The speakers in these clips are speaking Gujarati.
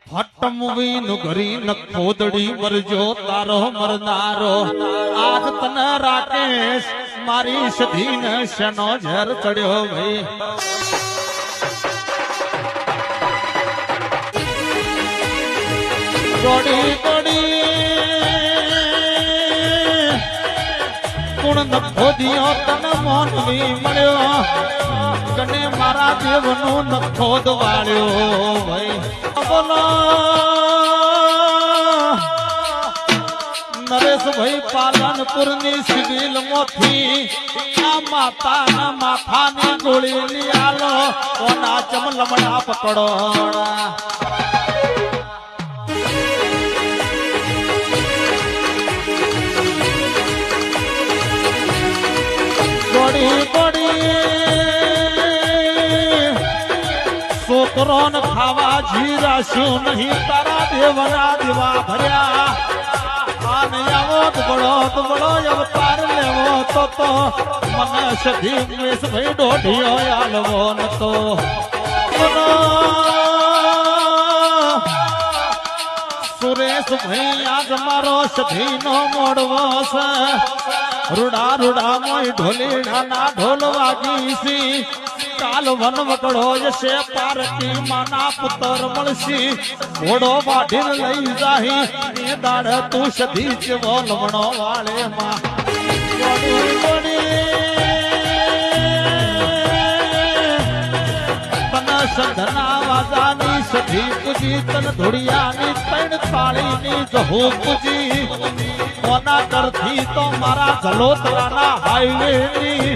હટમવી નું ઘરી ન ખોદડી મરજો તારો મરનારો આજ તને રાકેશ મારી સધીન શનો ઝેર ચડ્યો ભાઈ ગોડી ગોડી ગુણ ન ખોદિયો તને મોનવી મળ્યો કને મારા દેવનું ન ખોદ વાળ્યો ભાઈ બોલો નરેશભાઈ પાલનપુર ની સિવિલ મોથી આ માતાના માથાની ગોળી લઈ આલો કોના ચમલમડા પકડો ગોળી ગોળી છોકરો ને ખાવા જીરાશું નહીં તારા દેવના દેવા ભર્યા આને આવો દુબળો અવતાર લેવો તો મને સધી ભાઈ દોઢિયો આલવો નતો સુરેશ ભાઈ આજ મારો સધી નો મોડવો છે રૂડા રૂડા મોય ઢોલીડા ના ઢોલ વાગી સી કાલ વન વગડો જશે પારકી માના પુત્ર મળશી ઘોડો વાઢીને લઈ જાહી એ દાડ તું સધી જેવો લમણો વાળે માં ગોડી ગોડી તન સંધના વાજાની સધી પૂજી તન ધોડિયાની તૈણ તાળીની જહુ પૂજી કોના કરથી તો મારા જલોતરાના હાઈવેની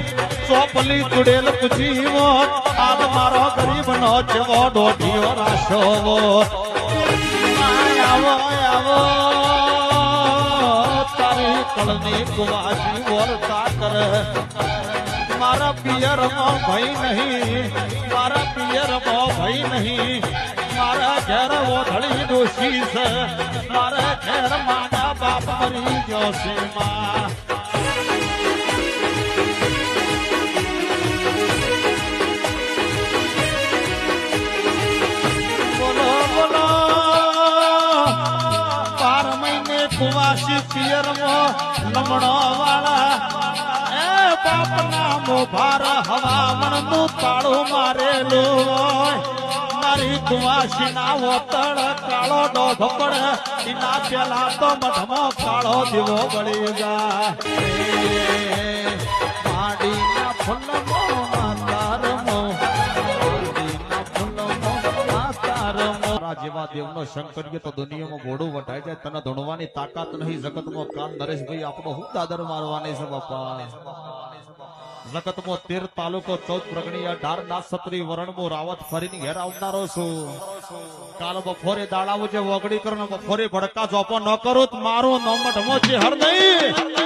ચોપલી ચુડેલ પૂજીવો આજ મારો ગરીબનો જેવો દોઢિયો રાશોવો આવો આવો તારી કળની કુવાસી બોલતા કરે મારા પિયરમાં ભય નહીં મારા પિયરમાં ભય નહીં મારા ઘેર ઓઢળી દોષી છે મારા ઘેર માના બાપ મરી ગયો છે માં બોલો બોલો 12 મહિને કુવાસી પિયરમાં લમણો વાળા એ બાપના મોભાર હવામણ નું તાળું મારેલું મારી કુવાસી ના વતળ કાળો ડોઢ પડે એના પેલા તો મઢમો કાળો દીવો ગળી જાય માડીના ફૂલમો માતારમો માડીના ફૂલમો માતારમો જેવા દેવનો શંકરીય તો દુનિયામાં ઘોડું વટાઈ જાય તને ધૂણવાની તાકાત નહીં જગતમાં કાન નરેશભાઈ આપણો હું દાદર મારવાની છે બાપા જગતમો 13 તાલુકો 14 પ્રગણી 18 ના સત્રી વરણમો રાવત ફરીને ઘેર આવનારો છું કાલ બપોરે દાડાવું જે વગડી કરો બપોરે ભડકા જોપો ન કરું મારું નમઢમો છે હર નહીં